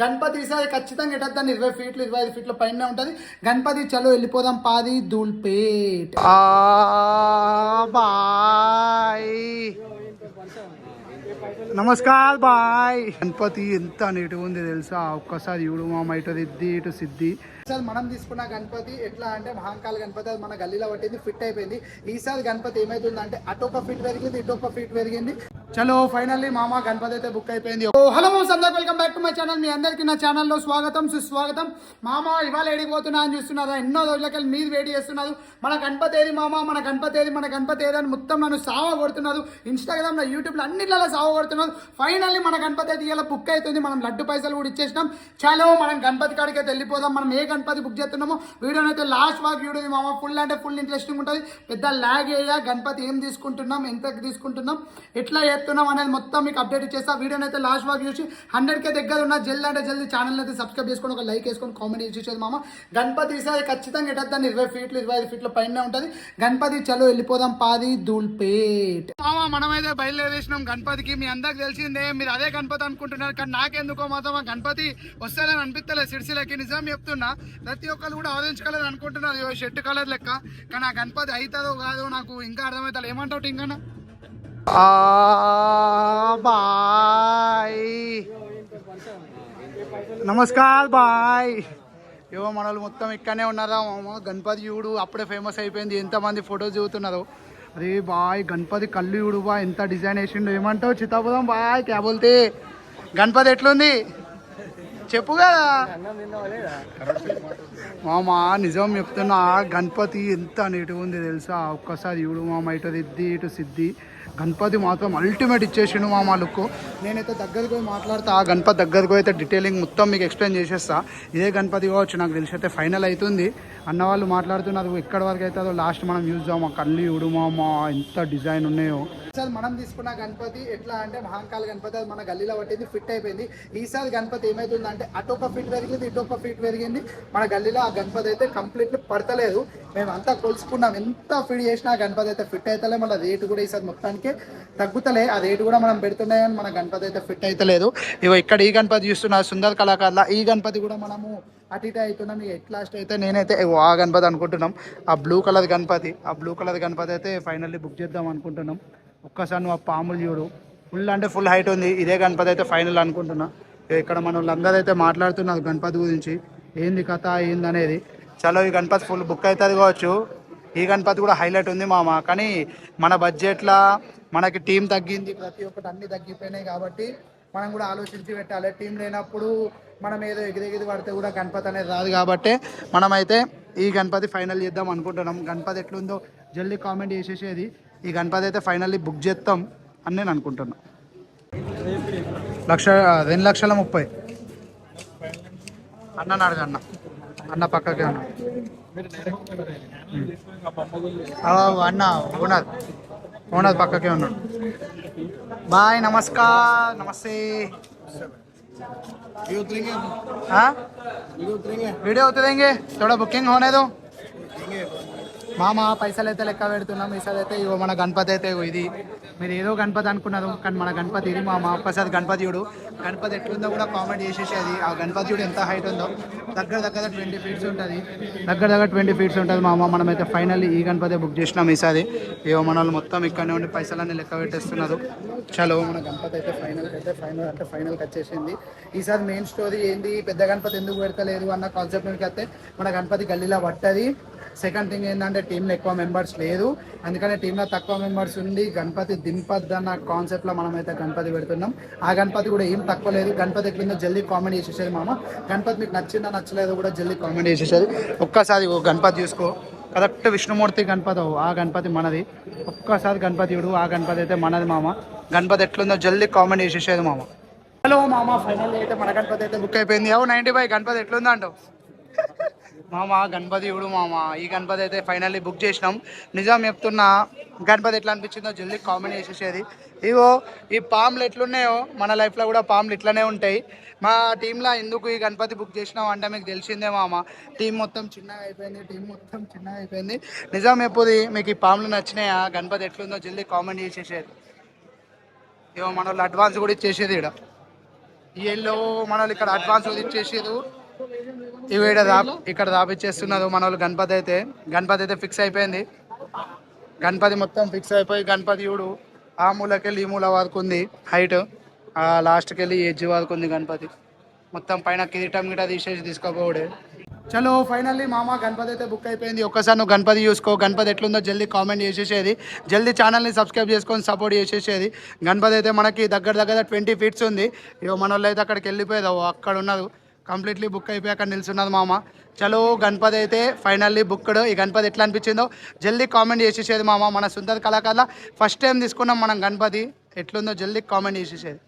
గణపతి ఈసారి ఖచ్చితంగా ఎట్టద్దాన్ని 20 ఫీట్లు 25 ఫీట్ల పైన ఉంటుంది. గణపతి చలో వెళ్ళిపోదాం పాది ధూల్పేట్. బాయ్ నమస్కార్ బాయ్. గణపతి ఎంత నీట్గా ఉంది తెలుసా, ఒక్కసారి చూడు మామ, ఇటు సిద్ధి ఇటు సిద్ధి. ఈసారి మనం తీసుకున్న గణపతి ఎట్లా అంటే మహాకాళ గణపతి, అది మన గల్లీలో పట్టింది, ఫిట్ అయిపోయింది. ఈసారి గణపతి ఏమైతుందంటే అటు ఒక ఫీట్ పెరిగింది, ఇటు ఒక ఫీట్ పెరిగింది. చలో ఫైనల్లీ మామ గణపతి అయితే బుక్ అయిపోయింది. హలో అందరికి welcome back to my channel. మీ అందరికి నా ఛానల్లో స్వాగతం సుస్వాగతం. మామ ఇవాళ ఎడిగిపోతున్నా అని చూస్తున్నారా, ఎన్నో రోజులకి మీరు వెయిట్ చేస్తున్నారు. మన గణపతి ఏది మామ, మన గణపతి ఏది, మన గణపతి ఏది అని మొత్తం నన్ను సావ కొడుతున్నారు. ఇన్స్టాగ్రామ్ లో యూట్యూబ్లో అన్నిట్లలో సావ కొడుతున్నారు. ఫైనల్లీ మన గణపతి అయితే ఇలా బుక్ అవుతుంది. మనం లడ్డు పైసలు కూడా ఇచ్చేసినాం. చలో మనం గణపతి కాడికి అయితే వెళ్ళిపోదాం. మనం ఏ గణపతి బుక్ చేస్తున్నామో వీడియోని అయితే లాస్ట్ వాక్ వీడియో మామ, ఫుల్ అంటే ఫుల్ ఇంట్రెస్టింగ్ ఉంటుంది. పెద్ద ల్యాగ్ అయ్యా గణపతి ఏం తీసుకుంటున్నాం, ఎంత తీసుకుంటున్నాం, ఎట్లా చేస్తున్నాం అనేది మొత్తం మీకు అప్డేట్ ఇచ్చేస్తా. వీడియోని అయితే లాస్ట్ వాక్ చూసి 100K దగ్గర ఉన్న జల్ది అంటే జల్దీ ఛానల్ అయితే సబ్స్క్రైబ్ చేసుకొని ఒక లైక్ వేసుకొని కామెంట్ చేసేది మామ. గణపతి ఈసారి ఖచ్చితంగా ఎట్టద్దాన్ని 20 ఫీట్లు 25 ఫీట్ల పైన ఉంటుంది. గణపతి చలో వెళ్ళిపోదాం పాది ధూల్పేట్. మామ మనమైతే బయలుదేరేసినాం గణపతికి. మీ అందరికి తెలిసిందే, మీరు అదే గణపతి అనుకుంటున్నారు, కానీ నాకెందుకో మాత్రం ఆ గణపతి వస్తారని అనిపిస్తలేదు. సిరిసిలకి నిజం చెప్తున్నా, ప్రతి ఒక్కరు కూడా ఆరెంజ్ కలర్ అనుకుంటున్నారు, షర్ట్ కలర్ లెక్క. కానీ ఆ గణపతి అవుతుందో కాదో నాకు ఇంకా అర్థమవుతుంది. ఏమంటావు ఇంకా బాయ్ నమస్కార్ బాయ్. ఏవో మనలు మొత్తం ఇక్కడనే ఉన్నారా మామ. గణపతి చూడు అప్పుడే ఫేమస్ అయిపోయింది, ఎంతమంది ఫొటోస్ చూస్తున్నారు. అరే బాయ్ గణపతి కళ్ళు చూడు బా, ఎంత డిజైన్ వేసిండు. ఏమంటావు చిత్తాపురం బాయ్, క్యా బోల్తే. గణపతి ఎట్లుంది చెప్పు కదా మామ. నిజం చెప్తున్నా, గణపతి ఎంత నీట్గా ఉంది తెలుసా, ఒక్కసారి చూడు మామ, ఇటు సిద్ధి ఇటు సిద్ధి. గణపతి మాత్రం అల్టిమేట్ ఇచ్చేసిండు మా లుక్. నేనైతే దగ్గరికి పోయి మాట్లాడతా, ఆ గణపతి దగ్గరికి అయితే డీటెయిలింగ్ మొత్తం మీకు ఎక్స్ప్లెయిన్ చేసేస్తా. ఇదే గణపతి కావచ్చు, నాకు తెలిసి అయితే ఫైనల్ అవుతుంది అన్నవాళ్ళు మాట్లాడుతున్నారు. ఎక్కడి వరకు అవుతుందో లాస్ట్ మనం చూద్దాం. ఆ కళ్ళు చూడు మామ, ఎంత డిజైన్ ఉన్నాయో. ఈసారి మనం తీసుకున్న గణపతి ఎట్లా అంటే మహాకాళ గణపతి, అది మన గల్లీలో పట్టింది, ఫిట్ అయిపోయింది. ఈసారి గణపతి ఏమైతుందంటే అటు ఒక ఫీట్ పెరిగింది, ఇటు ఒక ఫీట్ పెరిగింది. మన గల్లీలో ఆ గణపతి అయితే కంప్లీట్లీ పడతలేదు. మేము అంతా కొలుసుకున్నాం, ఎంత ఫిట్ చేసినా గణపతి అయితే ఫిట్ అవుతలే. మళ్ళీ రేటు కూడా ఈసారి మొత్తానికి తగ్గుతలే. ఆ రేటు కూడా మనం పెడుతున్నాయని మన గణపతి అయితే ఫిట్ అవుతలేదు. ఇగో ఇక్కడ ఈ గణపతి చూస్తున్నా సుందర్ కళాకారుల, ఈ గణపతి కూడా మనము అటు ఇటు అవుతున్నాం. ఎట్ లాస్ట్ అయితే నేనైతే ఆ గణపతి అనుకుంటున్నాం, ఆ బ్లూ కలర్ గణపతి. ఆ బ్లూ కలర్ గణపతి అయితే ఫైనల్లీ బుక్ చేద్దాం అనుకుంటున్నాం. ఒక్కసారి నువ్వు ఆ పాములు చూడు, ఫుల్ అంటే ఫుల్ హైట్ ఉంది. ఇదే గణపతి అయితే ఫైనల్ అనుకుంటున్నా. ఇక్కడ మన వాళ్ళందరూ అయితే మాట్లాడుతున్నారు గణపతి గురించి, ఏంది కథ ఏంది అనేది. చలో ఈ గణపతి ఫుల్ బుక్ అవుతుంది కావచ్చు. ఈ గణపతి కూడా హైలైట్ ఉంది మామ, కానీ మన బడ్జెట్లో మనకి టీం తగ్గింది, ప్రతి ఒక్కటి అన్నీ తగ్గిపోయినాయి. కాబట్టి మనం కూడా ఆలోచించి పెట్టాలి. టీం లేనప్పుడు మనం ఏదో ఎగిరెగిరి పడితే కూడా గణపతి అనేది రాదు. కాబట్టి మనమైతే ఈ గణపతి ఫైనల్ చేద్దాం అనుకుంటున్నాం. గణపతి ఎట్లుందో జల్దీ కామెంట్ చేసేసేది. ఈ గణపతి అయితే ఫైనల్లీ బుక్ చేస్తాం అని నేను అనుకుంటున్నాను. 2,30,000 అన్నాడు అన్న. అన్న పక్కకే అన్న అన్న ఓనర్ పక్కకే ఉన్నాడు. బాయ్ నమస్కార్ నమస్తే. वीडियो उतरेंगे थोड़ा बुकिंग होने दो మామ. పైసలు అయితే లెక్క పెడుతున్నాం. ఈసారి అయితే ఇగో మన గణపతి అయితే ఇది, మీరు ఏదో గణపతి అనుకున్నారు కానీ మన గణపతి ఇది మామ. ఒక్కసారి గణపతి చూడు, గణపతి ఎట్లుందో కూడా కామెంట్ చేసేసేది. ఆ గణపతి చూడు ఎంత హైట్ ఉందో, దగ్గర 20 ఫీట్స్ ఉంటుంది, దగ్గర 20 ఫీట్స్ ఉంటుంది మామ. మనమైతే ఫైనల్లీ ఈ గణపతి బుక్ చేసినాం ఈసారి. ఏవో మన వాళ్ళు మొత్తం ఇక్కడనే ఉండి పైసలన్నీ లెక్క పెట్టేస్తున్నారు. చలో మన గణపతి అయితే ఫైనల్కి వచ్చేసింది. ఈసారి మెయిన్ స్టోరీ ఏంది, పెద్ద గణపతి ఎందుకు పెడతలేదు అన్న కాన్సెప్ట్ నుంచి అయితే మన గణపతి గల్లీలో పట్టది. సెకండ్ థింగ్ ఏంటంటే టీంలో ఎక్కువ మెంబర్స్ లేదు, అందుకనే టీంలో తక్కువ మెంబర్స్ ఉండి గణపతి దింపద్దన్న కాన్సెప్ట్లో మనమైతే గణపతి పెడుతున్నాం. ఆ గణపతి కూడా ఏం తక్కువ లేదు. గణపతి ఎట్లుందో జల్దీ కామెంట్ చేసేసేది మామ. గణపతి మీకు నచ్చిందా నచ్చలేదో కూడా జల్దీ కామెంట్ చేసేసేది. ఒక్కసారి ఓ గణపతి చూసుకో, కరెక్ట్ విష్ణుమూర్తి గణపతి, ఆ గణపతి మనది. ఒక్కసారి గణపతి చూడు, ఆ గణపతి అయితే మనది మామ. గణపతి ఎట్లుందో జల్దీ కామెంట్ చేసేసేది మామ. హలో మామ, ఫైనల్ అయితే మన గణపతి అయితే బుక్ అయిపోయింది. 95 గణపతి ఎట్లుందో అంటావు మామ. గణపతి చూడు మామ, ఈ గణపతి అయితే ఫైనల్లీ బుక్ చేసినాం. నిజం చెప్తున్నా, గణపతి ఎట్లా అనిపించిందో జల్దీ కామెంట్ చేసేసేది. ఇవో ఈ పాములు ఎట్లున్నాయో మన లైఫ్లో కూడా పాములు ఇట్లనే ఉంటాయి. మా టీంలో ఎందుకు ఈ గణపతి బుక్ చేసినాం అంటే మీకు తెలిసిందే మామ, టీం మొత్తం చిన్నగా అయిపోయింది. నిజం ఎప్పుడు మీకు ఈ పాములు నచ్చినాయా, గణపతి ఎట్లుందో జల్దీ కామెంట్ చేసేసేది. ఇవో మన వాళ్ళు అడ్వాన్స్ కూడా ఇచ్చేసేది. ఇక్కడ ఈ ఎల్లో మన వాళ్ళు ఇక్కడ అడ్వాన్స్ ఇచ్చేసారు. ఇవి ఇక్కడ దాపిచ్చేస్తున్నారు మన వాళ్ళు. గణపతి అయితే ఫిక్స్ అయిపోయింది. గణపతి మొత్తం ఫిక్స్ అయిపోయి గణపతి చూడు ఆ మూలకెళ్ళి ఈ మూల వరకు ఉంది హైట్, ఆ లాస్ట్కి వెళ్ళి ఎడ్జ్ వరకు ఉంది గణపతి. మొత్తం పైన కిరీటం గిట తీసేసి తీసుకోపోవడే. చలో ఫైనల్లీ మామ గణపతి అయితే బుక్ అయిపోయింది. ఒక్కసారి నువ్వు గణపతి చూసుకో, గణపతి ఎట్లుందో జల్దీ కామెంట్ చేసేసేది, జల్దీ ఛానల్ని సబ్స్క్రైబ్ చేసుకొని సపోర్ట్ చేసేసేది. గణపతి అయితే మనకి దగ్గర 20 ఫీట్స్ ఉంది. ఇక మన వాళ్ళు అయితే అక్కడికి వెళ్ళిపోయేది, అక్కడ ఉన్నది కంప్లీట్లీ బుక్ అయిపోయి అక్కడ నిల్చున్నది మామ. చలో గణపతి అయితే ఫైనల్లీ బుక్డ్. ఈ గణపతి ఎట్లా అనిపించిందో జల్దీ కామెంట్ చేసేసేది మామ. మన సుందర కళాకారుల ఫస్ట్ టైం తీసుకున్నాం మనం గణపతి, ఎట్లుందో జల్దీ కామెంట్ చేసేసేది.